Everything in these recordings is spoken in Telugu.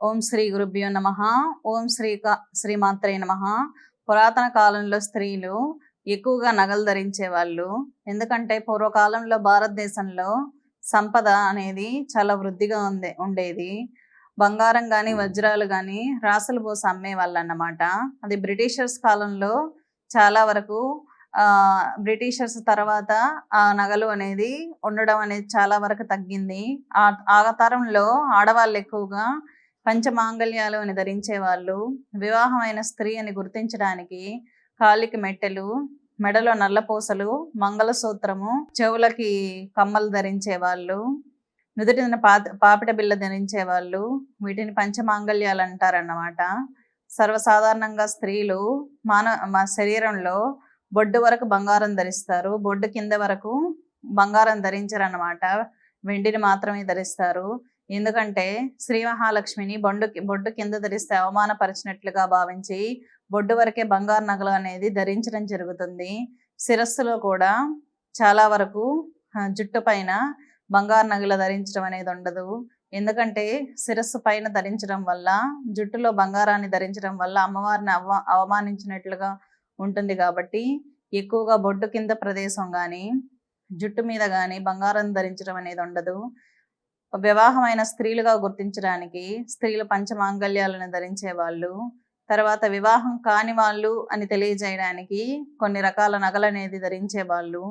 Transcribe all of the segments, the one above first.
ఓం శ్రీ గురుభ్యో నమః. ఓం శ్రీమాత్రే నమః. పురాతన కాలంలో స్త్రీలు ఎక్కువగా నగలు ధరించేవాళ్ళు. ఎందుకంటే పూర్వకాలంలో భారతదేశంలో సంపద అనేది చాలా వృద్ధిగా ఉండేది. బంగారం కానీ వజ్రాలు కానీ రాసులు పోసి అమ్మేవాళ్ళు అన్నమాట. అది బ్రిటిషర్స్ కాలంలో చాలా వరకు బ్రిటిషర్స్ తర్వాత ఆ నగలు అనేది ఉండడం అనేది చాలా వరకు తగ్గింది. ఆ తరంలో ఆడవాళ్ళు ఎక్కువగా పంచమాంగళ్యాలు అని ధరించేవాళ్ళు. వివాహమైన స్త్రీ అని గుర్తించడానికి కాలికి మెట్టెలు, మెడలో నల్లపూసలు, మంగళసూత్రము, చెవులకి కమ్మలు ధరించేవాళ్ళు, నుదుటిన పాపిట బిళ్ళ ధరించేవాళ్ళు. వీటిని పంచమాంగళ్యాలు అంటారన్నమాట. సర్వసాధారణంగా స్త్రీలు శరీరంలో బొడ్డు వరకు బంగారం ధరిస్తారు. బొడ్డు కింద వరకు బంగారం ధరించరు అన్నమాట. వెండిని మాత్రమే ధరిస్తారు. ఎందుకంటే శ్రీ మహాలక్ష్మిని బొడ్డు కింద ధరిస్తే అవమానపరిచినట్లుగా భావించి బొడ్డు వరకే బంగారు నగలు అనేది ధరించడం జరుగుతుంది. శిరస్సులో కూడా చాలా వరకు జుట్టు పైన బంగారు నగలు ధరించడం అనేది ఉండదు. ఎందుకంటే శిరస్సు పైన ధరించడం వల్ల, జుట్టులో బంగారాన్ని ధరించడం వల్ల అమ్మవారిని అవమానించినట్లుగా ఉంటుంది. కాబట్టి ఎక్కువగా బొడ్డు కింద ప్రదేశం కానీ జుట్టు మీద కానీ బంగారం ధరించడం అనేది ఉండదు. వివాహమైన స్త్రీలుగా గుర్తించడానికి స్త్రీలు పంచమాంగళ్యాలను ధరించేవాళ్ళు. తర్వాత వివాహం కాని వాళ్ళు అని తెలియజేయడానికి కొన్ని రకాల నగలు అనేది ధరించేవాళ్ళు.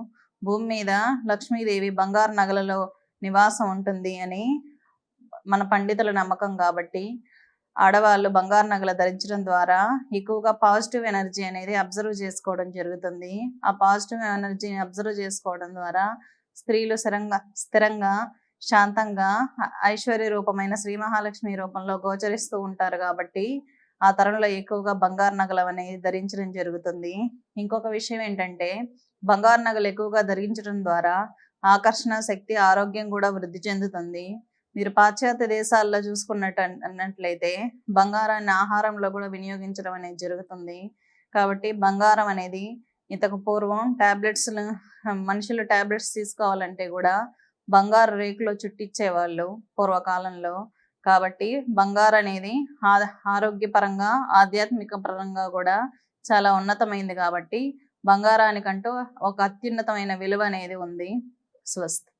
భూమి మీద లక్ష్మీదేవి బంగారు నగలలో నివాసం ఉంటుంది అని మన పండితుల నమ్మకం. కాబట్టి ఆడవాళ్ళు బంగారు నగలు ధరించడం ద్వారా ఎక్కువగా పాజిటివ్ ఎనర్జీ అనేది అబ్జర్వ్ చేసుకోవడం జరుగుతుంది. ఆ పాజిటివ్ ఎనర్జీని అబ్జర్వ్ చేసుకోవడం ద్వారా స్త్రీలు స్థిరంగా శాంతంగా ఐశ్వర్య రూపమైన శ్రీ మహాలక్ష్మి రూపంలో గోచరిస్తూ ఉంటారు. కాబట్టి ఆ తరంలో ఎక్కువగా బంగారు నగలు అనేది ధరించడం జరుగుతుంది. ఇంకొక విషయం ఏంటంటే, బంగారు నగలు ఎక్కువగా ధరించడం ద్వారా ఆకర్షణ శక్తి, ఆరోగ్యం కూడా వృద్ధి చెందుతుంది. మీరు పాశ్చాత్య దేశాల్లో చూసుకున్నట్లయితే బంగారాన్ని ఆహారంలో కూడా వినియోగించడం అనేది జరుగుతుంది. కాబట్టి బంగారం అనేది ఇంతకు పూర్వం మనుషులు టాబ్లెట్స్ తీసుకోవాలంటే కూడా బంగారు రేకులో చుట్టించేవాళ్ళు పూర్వకాలంలో. కాబట్టి బంగారు అనేది ఆరోగ్యపరంగా, ఆధ్యాత్మిక పరంగా కూడా చాలా ఉన్నతమైంది. కాబట్టి బంగారానికంటూ ఒక అత్యున్నతమైన విలువ అనేది ఉంది. స్వస్తి.